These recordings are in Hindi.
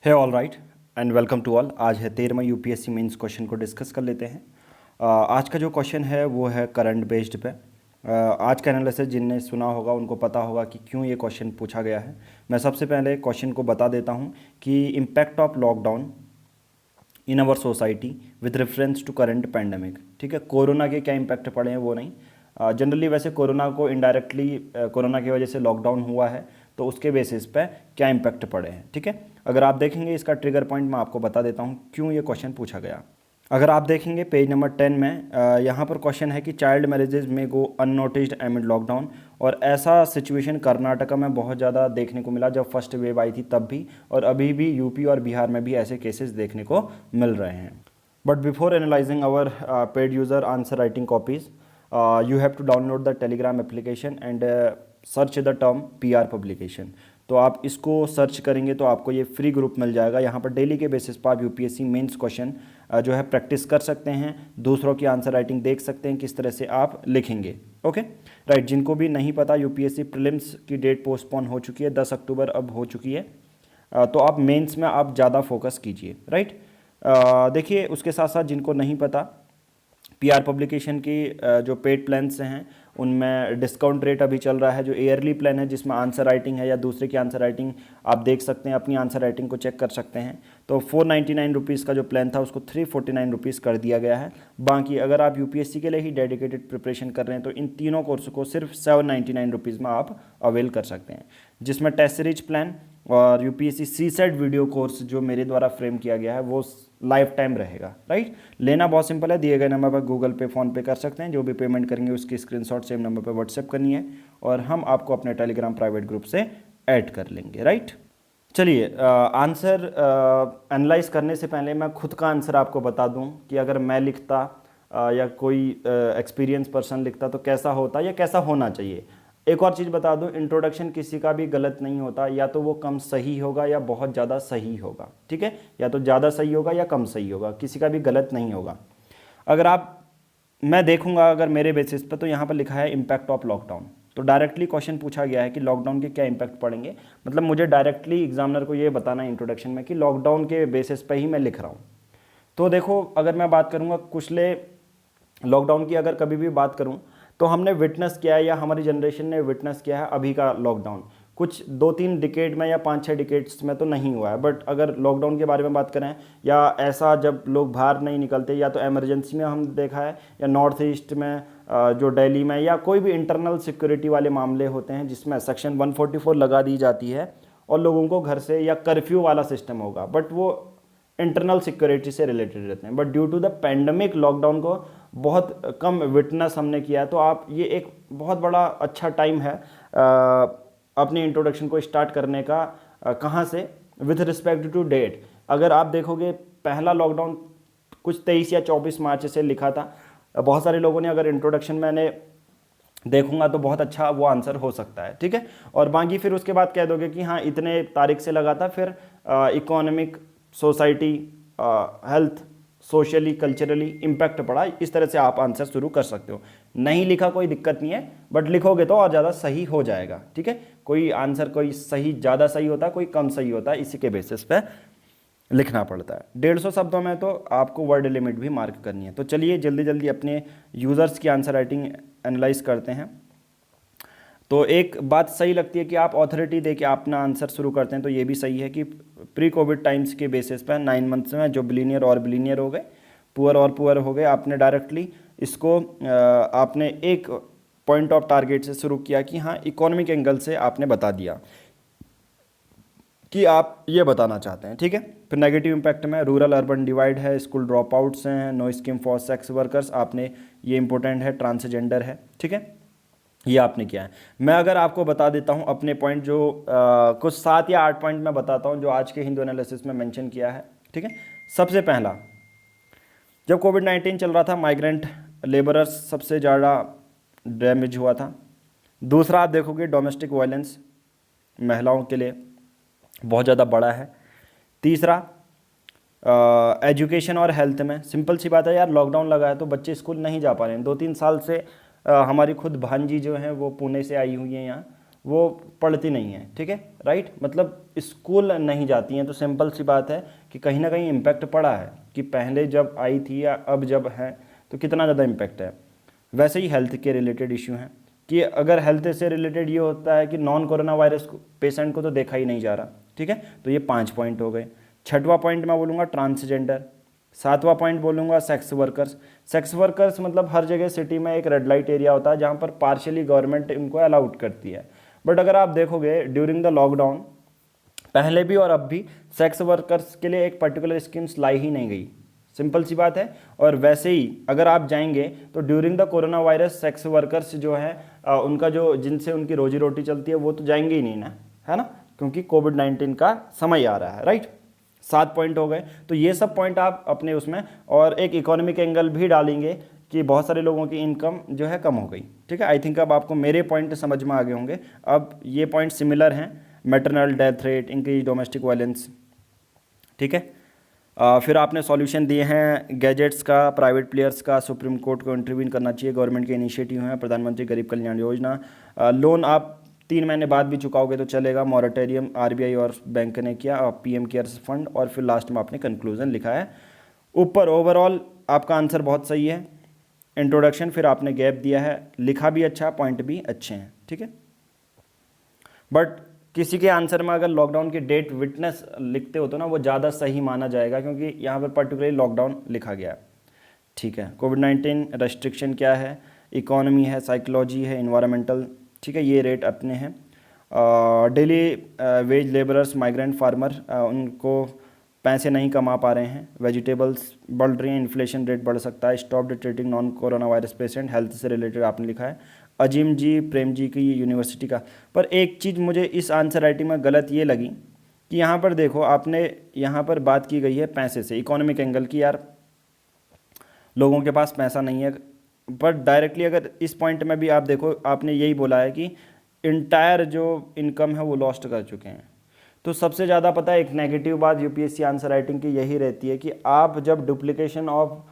है all right and welcome to all. आज है 13वां यूपीएससी मेंस क्वेश्चन को डिस्कस कर लेते हैं। आज का जो क्वेश्चन है वो है करंट बेस्ड पे। आज का एनालिसिस जिनने सुना होगा उनको पता होगा कि क्यों ये क्वेश्चन पूछा गया है। मैं सबसे पहले क्वेश्चन को बता देता हूँ कि impact of lockdown in our society with reference to current pandemic. ठीक है, कोरोना के क्या इम्पैक्ट पड़े हैं वो नहीं, जनरली वैसे कोरोना को इनडायरेक्टली कोरोना की वजह से लॉकडाउन हुआ है तो उसके बेसिस पे क्या इम्पैक्ट पड़े हैं। ठीक है, अगर आप देखेंगे इसका ट्रिगर पॉइंट मैं आपको बता देता हूँ क्यों ये क्वेश्चन पूछा गया। अगर आप देखेंगे पेज नंबर 10 में यहाँ पर क्वेश्चन है कि चाइल्ड मैरिजेज में गो अननोटिस्ड एमिड लॉकडाउन। और ऐसा सिचुएशन कर्नाटका में बहुत ज़्यादा देखने को मिला जब फर्स्ट वेव आई थी तब भी, और अभी भी यूपी और बिहार में भी ऐसे केसेस देखने को मिल रहे हैं। But before analysing our paid user answer writing copies, you have to download the telegram application and search the term PR publication। तो आप इसको सर्च करेंगे तो आपको ये फ्री ग्रुप मिल जाएगा। यहाँ पर डेली के बेसिस पर आप यूपीएससी मेंस क्वेश्चन जो है प्रैक्टिस कर सकते हैं, दूसरों की आंसर राइटिंग देख सकते हैं किस तरह से आप लिखेंगे। ओके राइट, जिनको भी नहीं पता यूपीएससी प्रीलिम्स की डेट पोस्टपोन हो चुकी है, 10 अक्टूबर अब हो चुकी है, तो आप मेंस में आप ज़्यादा फोकस कीजिए। राइट, देखिए उसके साथ साथ जिनको नहीं पता, पीआर पब्लिकेशन की जो पेड प्लान्स हैं उनमें डिस्काउंट रेट अभी चल रहा है। जो ईयरली प्लान है जिसमें आंसर राइटिंग है या दूसरे की आंसर राइटिंग आप देख सकते हैं, अपनी आंसर राइटिंग को चेक कर सकते हैं, तो 499 रुपीज़ का जो प्लान था उसको 349 रुपीज़ कर दिया गया है। बाकी अगर आप यूपीएससी के लिए ही डेडिकेटेड प्रिपरेशन कर रहे हैं तो इन तीनों कोर्स को सिर्फ 799 रुपीज़ में आप अवेल कर सकते हैं, जिसमें टेस्ट सीरीज प्लान और यूपीएससी सीसेट वीडियो कोर्स जो मेरे द्वारा फ्रेम किया गया है वो लाइफ टाइम रहेगा। राइट, लेना बहुत सिंपल है, दिए गए नंबर पर गूगल पे फ़ोन पे कर सकते हैं, जो भी पेमेंट करेंगे उसकी स्क्रीनशॉट सेम नंबर पर व्हाट्सएप करनी है और हम आपको अपने टेलीग्राम प्राइवेट ग्रुप से ऐड कर लेंगे। राइट, चलिए आंसर एनालाइज करने से पहले मैं खुद का आंसर आपको बता दूं कि अगर मैं लिखता या कोई एक्सपीरियंस पर्सन लिखता तो कैसा होता या कैसा होना चाहिए। एक और चीज़ बता दूं, इंट्रोडक्शन किसी का भी गलत नहीं होता, या तो वो कम सही होगा या बहुत ज़्यादा सही होगा। ठीक है, या तो ज़्यादा सही होगा या कम सही होगा, किसी का भी गलत नहीं होगा। अगर मैं देखूंगा अगर मेरे बेसिस पे तो यहाँ पर लिखा है इम्पैक्ट ऑफ लॉकडाउन, तो डायरेक्टली क्वेश्चन पूछा गया है कि लॉकडाउन के क्या इम्पैक्ट पड़ेंगे। मतलब मुझे डायरेक्टली एग्जामिनर को ये बताना है इंट्रोडक्शन में कि लॉकडाउन के बेसिस पे ही मैं लिख रहा हूँ। तो देखो अगर मैं बात करूँगा पिछले लॉकडाउन की, अगर कभी भी बात करूँ तो हमने विटनेस किया है या हमारी जनरेशन ने विटनेस किया है अभी का लॉकडाउन, कुछ 2-3 डिकेड में या 5-6 डिकेड्स में तो नहीं हुआ है। बट अगर लॉकडाउन के बारे में बात करें या ऐसा जब लोग बाहर नहीं निकलते, या तो एमरजेंसी में हम देखा है, या नॉर्थ ईस्ट में जो दिल्ली में, या कोई भी इंटरनल सिक्योरिटी वाले मामले होते हैं जिसमें सेक्शन 144 लगा दी जाती है और लोगों को घर से, या कर्फ्यू वाला सिस्टम होगा, बट वो इंटरनल सिक्योरिटी से रिलेटेड रहते हैं। But due to the pandemic lockdown को बहुत कम विटनेस हमने किया है, तो आप ये एक बहुत बड़ा अच्छा टाइम है अपनी इंट्रोडक्शन को स्टार्ट करने का। कहाँ से, विथ रिस्पेक्ट टू डेट। अगर आप देखोगे पहला लॉकडाउन कुछ 23 या 24 मार्च से लिखा था, बहुत सारे लोगों ने, अगर इंट्रोडक्शन मैंने देखूंगा तो बहुत अच्छा वो आंसर हो सकता है। ठीक है, और बाकी फिर उसके बाद कह दोगे कि हाँ इतने तारीख से लगा था, फिर economic, society, health, socially, culturally impact पड़ा, इस तरह से आप आंसर शुरू कर सकते हो। नहीं लिखा कोई दिक्कत नहीं है, बट लिखोगे तो और ज़्यादा सही हो जाएगा। ठीक है, कोई आंसर कोई सही ज़्यादा सही होता है, कोई कम सही होता है, इसी के बेसिस पे लिखना पड़ता है। 150 शब्दों में तो आपको वर्ड लिमिट भी मार्क करनी है। तो चलिए जल्दी जल्दी अपने यूज़र्स की आंसर राइटिंग एनालाइज करते हैं। तो एक बात सही लगती है कि आप ऑथोरिटी दे के अपना आंसर शुरू करते हैं, तो ये भी सही है कि प्री कोविड टाइम्स के बेसिस पर 9 मंथ्स में जो बिलीनियर और बिलीनियर हो गए, पुअर और पुअर हो गए, आपने डायरेक्टली इसको आपने एक पॉइंट ऑफ टारगेट से शुरू किया कि हाँ इकोनॉमिक एंगल से आपने बता दिया कि आप ये बताना चाहते हैं। ठीक है, फिर नेगेटिव इम्पैक्ट में रूरल अर्बन डिवाइड है, स्कूल ड्रॉप आउट्स हैं, no scheme for sex workers, आपने ये इंपॉर्टेंट है, ट्रांसजेंडर है। ठीक है, ये आपने किया है। मैं अगर आपको बता देता हूँ अपने पॉइंट, जो कुछ 7 या 8 पॉइंट मैं बताता हूँ जो आज के हिंदू एनालिसिस में मेंशन किया है। ठीक है, सबसे पहला, जब कोविड-19 चल रहा था माइग्रेंट लेबरर्स सबसे ज़्यादा डैमेज हुआ था। दूसरा आप देखोगे डोमेस्टिक वायलेंस महिलाओं के लिए बहुत ज़्यादा बड़ा है। तीसरा एजुकेशन और हेल्थ में, सिंपल सी बात है यार, लॉकडाउन लगा है तो बच्चे स्कूल नहीं जा पा रहे हैं। 2-3 साल से हमारी खुद भांजी जो हैं वो पुणे से आई हुई हैं यहाँ, वो पढ़ती नहीं है, ठीक है, राइट, मतलब स्कूल नहीं जाती हैं। तो सिंपल सी बात है कि कहीं ना कहीं इम्पैक्ट पड़ा है कि पहले जब आई थी या अब जब है तो कितना ज़्यादा इम्पैक्ट है। वैसे ही हेल्थ के रिलेटेड इश्यू हैं कि अगर हेल्थ से रिलेटेड ये होता है कि नॉन कोरोना वायरस पेशेंट को तो देखा ही नहीं जा रहा, ठीक है, तो ये 5 पॉइंट हो गए। छठवां पॉइंट मैं बोलूँगा ट्रांसजेंडर। सातवां पॉइंट बोलूँगा सेक्स वर्कर्स। सेक्स वर्कर्स मतलब हर जगह सिटी में एक रेड लाइट एरिया होता है जहाँ पर पार्शियली गवर्नमेंट इनको अलाउड करती है, बट अगर आप देखोगे ड्यूरिंग द लॉकडाउन पहले भी और अब भी सेक्स वर्कर्स के लिए एक पर्टिकुलर स्कीम्स लाई ही नहीं गई, सिंपल सी बात है। और वैसे ही अगर आप जाएंगे तो during the corona virus sex workers जो है उनका जो जिनसे उनकी रोजी रोटी चलती है वो तो जाएंगे ही नहीं ना, है ना, क्योंकि कोविड-19 का समय आ रहा है, राइट। 7 पॉइंट हो गए। तो ये सब पॉइंट आप अपने उसमें, और एक इकोनॉमिक एंगल भी डालेंगे कि बहुत सारे लोगों की इनकम जो है कम हो गई, ठीक है। आई थिंक अब आपको मेरे पॉइंट समझ में आ गए होंगे। अब ये पॉइंट सिमिलर हैं, maternal death rate, increase domestic violence, ठीक है। फिर आपने सॉल्यूशन दिए हैं गैजेट्स का, प्राइवेट प्लेयर्स का, सुप्रीम कोर्ट को इंटरवीन करना चाहिए, गवर्नमेंट के इनिशिएटिव हैं, प्रधानमंत्री गरीब कल्याण योजना, लोन आप 3 महीने बाद भी चुकाओगे तो चलेगा, मॉरेटोरियम आरबीआई और बैंक ने किया, पीएम केयर्स फंड, और फिर लास्ट में आपने कंक्लूजन लिखा है ऊपर। ओवरऑल आपका आंसर बहुत सही है। इंट्रोडक्शन, फिर आपने गैप दिया है, लिखा भी अच्छा, पॉइंट भी अच्छे हैं, ठीक है। बट किसी के आंसर में अगर लॉकडाउन की डेट विटनेस लिखते हो तो ना वो ज़्यादा सही माना जाएगा, क्योंकि यहाँ पर पर्टिकुलरली लॉकडाउन लिखा गया है, ठीक है। कोविड-19 रेस्ट्रिक्शन क्या है, इकोनॉमी है, साइकोलॉजी है, इन्वायरमेंटल, ठीक है, ये रेट अपने हैं। Daily veg labourers, migrant farmer, उनको पैसे नहीं कमा पा रहे हैं, वेजिटेबल्स बढ़ रही हैं, इन्फ्लेशन रेट बढ़ सकता है, stop treating non corona virus patient, health से रिलेटेड आपने लिखा है। अजीम जी, प्रेम जी की यूनिवर्सिटी का। पर एक चीज़ मुझे इस आंसर राइटिंग में गलत ये लगी कि यहाँ पर देखो आपने यहाँ पर बात की गई है पैसे से, इकोनॉमिक एंगल की, यार लोगों के पास पैसा नहीं है। बट डायरेक्टली अगर इस पॉइंट में भी आप देखो, आपने यही बोला है कि इंटायर जो इनकम है वो लॉस्ट कर चुके हैं। तो सबसे ज़्यादा पता है एक नेगेटिव बात यूपीएससी आंसर राइटिंग की यही रहती है कि आप जब डुप्लीकेशन ऑफ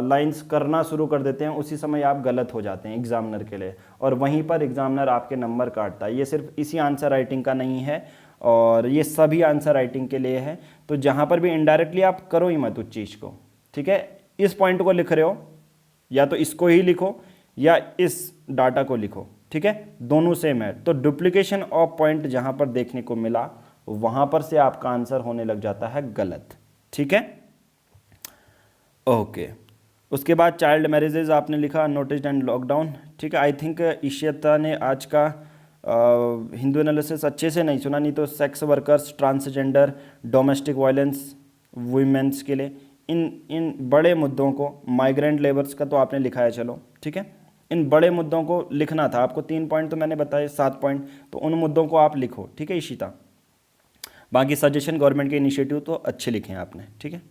लाइंस करना शुरू कर देते हैं उसी समय आप गलत हो जाते हैं एग्जामिनर के लिए, और वहीं पर एग्जामिनर आपके नंबर काटता है। ये सिर्फ इसी आंसर राइटिंग का नहीं है, और ये सभी आंसर राइटिंग के लिए है। तो जहाँ पर भी इनडायरेक्टली आप करो ही मत उस चीज़ को, ठीक है। इस पॉइंट को लिख रहे हो या तो इसको ही लिखो या इस डाटा को लिखो, ठीक है, दोनों सेम है। तो डुप्लीकेशन ऑफ पॉइंट जहाँ पर देखने को मिला वहाँ पर से आपका आंसर होने लग जाता है गलत, ठीक है, ओके। उसके बाद चाइल्ड मैरिजेज आपने लिखा, नोटिस एंड लॉकडाउन, ठीक है। आई थिंक इशिता ने आज का हिंदू एनालिसिस अच्छे से नहीं सुना, नहीं तो sex workers, transgender, domestic violence, women's के लिए इन बड़े मुद्दों को, माइग्रेंट लेबर्स का तो आपने लिखा है, चलो ठीक है, इन बड़े मुद्दों को लिखना था आपको। 3 पॉइंट तो मैंने बताए, 7 पॉइंट, तो उन मुद्दों को आप लिखो, ठीक है इशिता। बाकी सजेशन गवर्नमेंट के इनिशिएटिव तो अच्छे लिखे हैं आपने, ठीक है।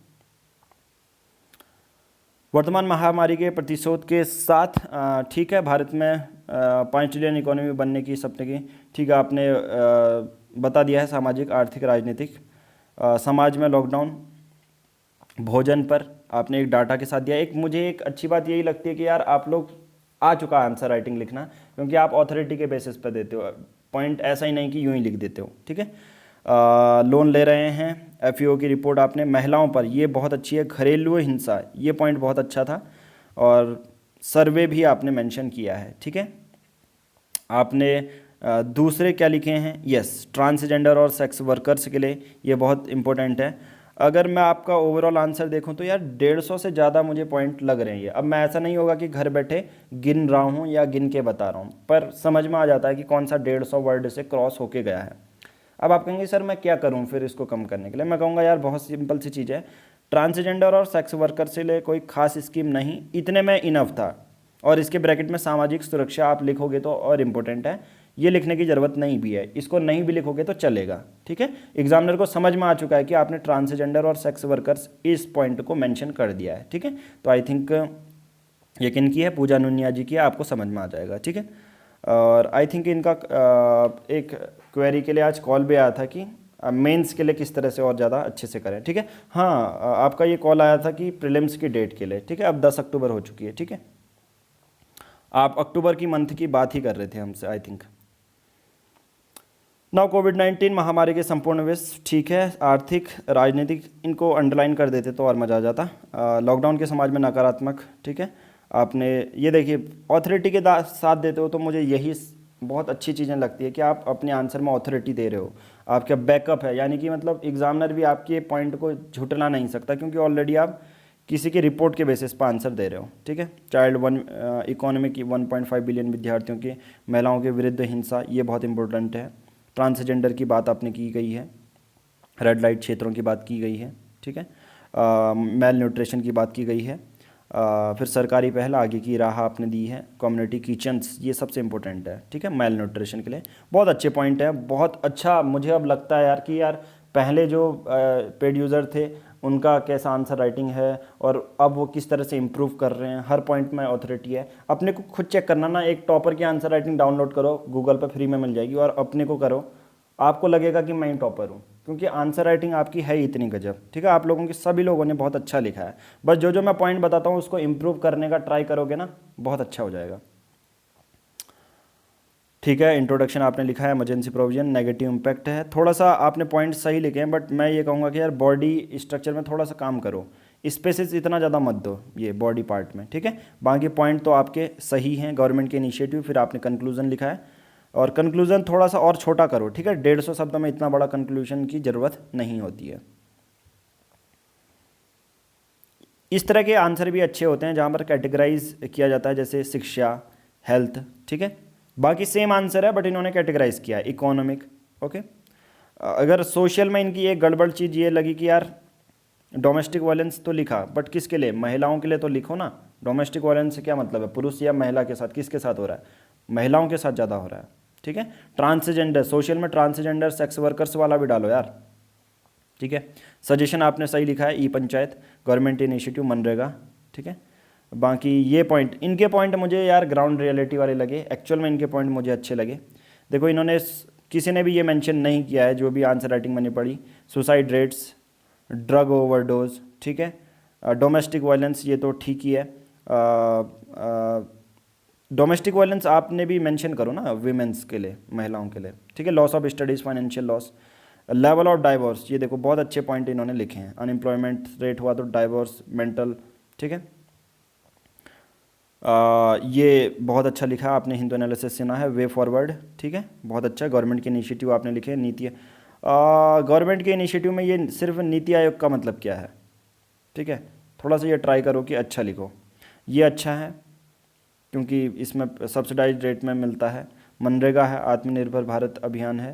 वर्तमान महामारी के प्रतिशोध के साथ, ठीक है, भारत में 5 ट्रिलियन इकोनॉमी बनने की सपने की, ठीक है, आपने बता दिया है, सामाजिक, आर्थिक, राजनीतिक, समाज में लॉकडाउन, भोजन पर आपने एक डाटा के साथ दिया। एक मुझे एक अच्छी बात यही लगती है कि यार आप लोग आ चुका आंसर राइटिंग लिखना, क्योंकि आप ऑथोरिटी के बेसिस पर देते हो पॉइंट, ऐसा ही नहीं कि यूं ही लिख देते हो, ठीक है। लोन ले रहे हैं, एफईओ की रिपोर्ट आपने, महिलाओं पर, ये बहुत अच्छी है, घरेलू हिंसा, ये पॉइंट बहुत अच्छा था, और सर्वे भी आपने मेंशन किया है, ठीक है। आपने दूसरे क्या लिखे हैं, यस, ट्रांसजेंडर और सेक्स वर्कर्स के लिए ये बहुत इंपॉर्टेंट है। अगर मैं आपका ओवरऑल आंसर देखूं तो यार 150 से ज़्यादा मुझे पॉइंट लग रहे हैं ये। अब मैं ऐसा नहीं होगा कि घर बैठे गिन रहा हूँ या गिन के बता रहा हूँ, पर समझ में आ जाता है कि कौन सा 150 वर्ड से क्रॉस होके गया है। अब आप कहेंगे सर मैं क्या करूं फिर इसको कम करने के लिए, मैं कहूँगा यार बहुत सिंपल सी चीज़ है, ट्रांसजेंडर और सेक्स वर्कर से लिए कोई खास स्कीम नहीं, इतने में इनफ था। और इसके ब्रैकेट में सामाजिक सुरक्षा आप लिखोगे तो और इम्पोर्टेंट है, ये लिखने की ज़रूरत नहीं भी है, इसको नहीं भी लिखोगे तो चलेगा, ठीक है। एग्जामिनर को समझ में आ चुका है कि आपने ट्रांसजेंडर और सेक्स वर्कर्स इस पॉइंट को मेंशन कर दिया है, ठीक है। तो आई थिंक ये किनकी है, पूजा नुनिया जी की है, आपको समझ में आ जाएगा, ठीक है। और आई थिंक इनका एक क्वेरी के लिए आज कॉल भी आया था कि मेंस के लिए किस तरह से और ज़्यादा अच्छे से करें, ठीक है। हाँ, आपका ये कॉल आया था कि प्रीलिम्स की डेट के लिए, ठीक है, अब 10 अक्टूबर हो चुकी है, ठीक है। आप अक्टूबर की मंथ की बात ही कर रहे थे हमसे, आई थिंक नाउ कोविड-19 महामारी के संपूर्ण विश्व, ठीक है, आर्थिक राजनीतिक इनको अंडरलाइन कर देते तो और मज़ा आ जाता। लॉकडाउन के समाज में नकारात्मक, ठीक है, आपने ये देखिए ऑथोरिटी के साथ देते हो तो मुझे यही बहुत अच्छी चीज़ें लगती है कि आप अपने आंसर में ऑथोरिटी दे रहे हो, आपका बैकअप है, यानी कि मतलब एग्जामिनर भी आपके पॉइंट को झुटला नहीं सकता क्योंकि ऑलरेडी आप किसी की रिपोर्ट के बेसिस पर आंसर दे रहे हो, ठीक है। चाइल्ड वन इकोनॉमी की 1.5 बिलियन विद्यार्थियों की महिलाओं के विरुद्ध हिंसा, ये बहुत इंपॉर्टेंट है। ट्रांसजेंडर की बात आपने की गई है, रेड लाइट क्षेत्रों की बात की गई है, ठीक है, मेल न्यूट्रिशन की बात की गई है, फिर सरकारी पहल आगे की राह आपने दी है, कम्युनिटी किचन्स ये सबसे इंपॉर्टेंट है, ठीक है, मेल न्यूट्रिशन के लिए बहुत अच्छे पॉइंट है, बहुत अच्छा। मुझे अब लगता है यार कि यार पहले जो पेड यूज़र थे उनका कैसा आंसर राइटिंग है और अब वो किस तरह से इम्प्रूव कर रहे हैं, हर पॉइंट में ऑथोरिटी है। अपने को खुद चेक करना ना, एक टॉपर की आंसर राइटिंग डाउनलोड करो, गूगल पर फ्री में मिल जाएगी और अपने को करो, आपको लगेगा कि मैं ही टॉपर हूँ क्योंकि आंसर राइटिंग आपकी है ही इतनी गजब, ठीक है। आप लोगों की सभी लोगों ने बहुत अच्छा लिखा है, बस जो जो मैं पॉइंट बताता हूँ उसको इम्प्रूव करने का ट्राई करोगे ना, बहुत अच्छा हो जाएगा, ठीक है। इंट्रोडक्शन आपने लिखा है, इमरजेंसी प्रोविजन, नेगेटिव इम्पैक्ट है, थोड़ा सा आपने पॉइंट सही लिखे हैं, बट मैं ये कहूँगा कि यार बॉडी स्ट्रक्चर में थोड़ा सा काम करो, स्पेसिस इतना ज़्यादा मत दो ये बॉडी पार्ट में, ठीक है। बाकी पॉइंट तो आपके सही हैं, गवर्नमेंट के इनिशिएटिव, फिर आपने कंक्लूजन लिखा है और कंक्लूजन थोड़ा सा और छोटा करो, ठीक है। 150 शब्द में इतना बड़ा कंक्लूजन की ज़रूरत नहीं होती है। इस तरह के आंसर भी अच्छे होते हैं जहाँ पर कैटेगराइज किया जाता है, जैसे शिक्षा, हेल्थ, ठीक है। बाकी सेम आंसर है बट इन्होंने कैटेगराइज किया है, इकोनॉमिक, ओके। अगर सोशल में इनकी एक गड़बड़ चीज़ ये लगी कि यार डोमेस्टिक वायलेंस तो लिखा बट किसके लिए, महिलाओं के लिए तो लिखो ना। डोमेस्टिक वायलेंस से क्या मतलब है, पुरुष या महिला के साथ, किसके साथ हो रहा है, महिलाओं के साथ ज़्यादा हो रहा है, ठीक है। ट्रांसजेंडर, सोशल में ट्रांसजेंडर सेक्स वर्कर्स वाला भी डालो यार, ठीक है। सजेशन आपने सही लिखा है, ई पंचायत, गवर्नमेंट इनिशिएटिव, मनरेगा, ठीक है। बाकी ये पॉइंट, इनके पॉइंट मुझे यार ग्राउंड रियलिटी वाले लगे, एक्चुअल में इनके पॉइंट मुझे अच्छे लगे। देखो इन्होंने किसी ने भी ये मेंशन नहीं किया है, जो भी आंसर राइटिंग मैंने पढ़ी, सुसाइड रेट्स, ड्रग ओवरडोज, ठीक है, डोमेस्टिक वायलेंस ये तो ठीक ही है। डोमेस्टिक वायलेंस आपने भी मेंशन करो ना वीमेंस के लिए, महिलाओं के लिए, ठीक है। Loss of studies, financial loss, level of divorce, ये देखो बहुत अच्छे पॉइंट इन्होंने लिखे हैं। अनएम्प्लॉयमेंट रेट हुआ तो डाइवोर्स, मेंटल, ठीक है। ये बहुत अच्छा लिखा है आपने, हिंदू एनालिसिस सुना है, वे फॉरवर्ड, ठीक है, बहुत अच्छा। गवर्नमेंट के इनिशिएटिव आपने लिखे, नीति, गवर्नमेंट के इनिशिएटिव में ये सिर्फ नीति आयोग का मतलब क्या है, ठीक है, थोड़ा सा ये ट्राई करो कि अच्छा लिखो। ये अच्छा है क्योंकि इसमें सब्सिडाइज रेट में मिलता है। मनरेगा है, आत्मनिर्भर भारत अभियान है,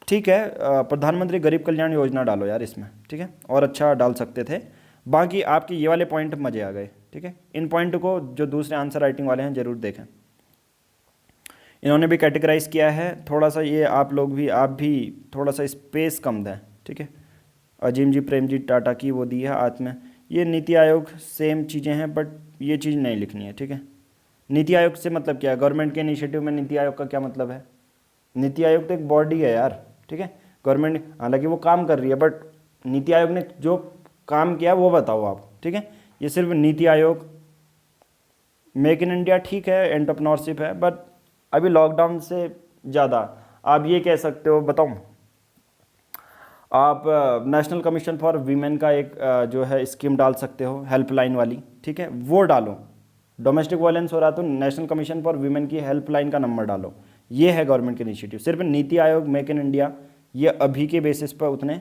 ठीक है। प्रधानमंत्री गरीब कल्याण योजना डालो यार इसमें, ठीक है, और अच्छा डाल सकते थे। बाकी आपके ये वाले पॉइंट मज़े आ गए, ठीक है। इन पॉइंट को जो दूसरे आंसर राइटिंग वाले हैं ज़रूर देखें, इन्होंने भी कैटेगराइज किया है। थोड़ा सा ये आप लोग भी, आप भी थोड़ा सा स्पेस कम दें, ठीक है। अजीम जी, प्रेम जी, टाटा की वो दी है आत्म, ये नीति आयोग, सेम चीज़ें हैं बट ये चीज़ नहीं लिखनी है, ठीक है। नीति आयोग से मतलब क्या है, गवर्नमेंट के इनिशिएटिव में नीति आयोग का क्या मतलब है, नीति आयोग तो एक बॉडी है यार, ठीक है। गवर्नमेंट हालांकि वो काम कर रही है बट नीति आयोग ने जो काम किया वो बताओ आप, ठीक है। ये सिर्फ NITI Aayog, make in India ठीक है, एंटरप्रेन्योरशिप है, बट अभी लॉकडाउन से ज़्यादा आप ये कह सकते हो, बताऊँ आप नेशनल कमीशन फॉर वीमेन का एक जो है स्कीम डाल सकते हो, हेल्पलाइन वाली, ठीक है, वो डालो। डोमेस्टिक वायलेंस हो रहा तो नेशनल कमीशन फॉर वीमेन की हेल्पलाइन का नंबर डालो। ये है गवर्नमेंट के इनिशिएटिव। सिर्फ NITI Aayog, make in India, ये अभी के बेसिस पर उतने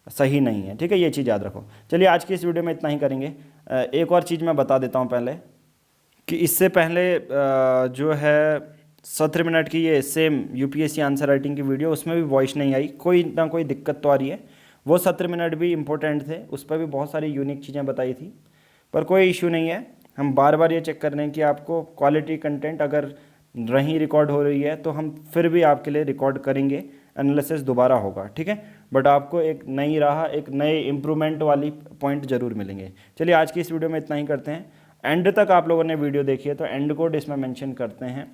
सही नहीं है, ठीक है, ये चीज़ याद रखो। चलिए आज की इस वीडियो में इतना ही करेंगे। एक और चीज़ मैं बता देता हूँ पहले कि इससे पहले जो है 17 मिनट की ये सेम यूपीएससी आंसर राइटिंग की वीडियो, उसमें भी वॉइस नहीं आई, कोई ना कोई दिक्कत तो आ रही है। वो 17 मिनट भी इंपॉर्टेंट थे, उस पर भी बहुत सारी यूनिक चीज़ें बताई थी, पर कोई इशू नहीं है। हम बार बार ये चेक कर रहे हैं कि आपको क्वालिटी कंटेंट अगर नहीं रिकॉर्ड हो रही है तो हम फिर भी आपके लिए रिकॉर्ड करेंगे, एनालिसिस दोबारा होगा, ठीक है। बट आपको एक नई राह, एक नए इम्प्रूवमेंट वाली पॉइंट ज़रूर मिलेंगे। चलिए आज की इस वीडियो में इतना ही करते हैं। एंड तक आप लोगों ने वीडियो देखी है तो एंड कोड इसमें मेंशन करते हैं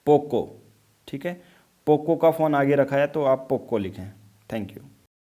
पोको, ठीक है। पोको का फ़ोन आगे रखा है तो आप पोको लिखें। Thank you.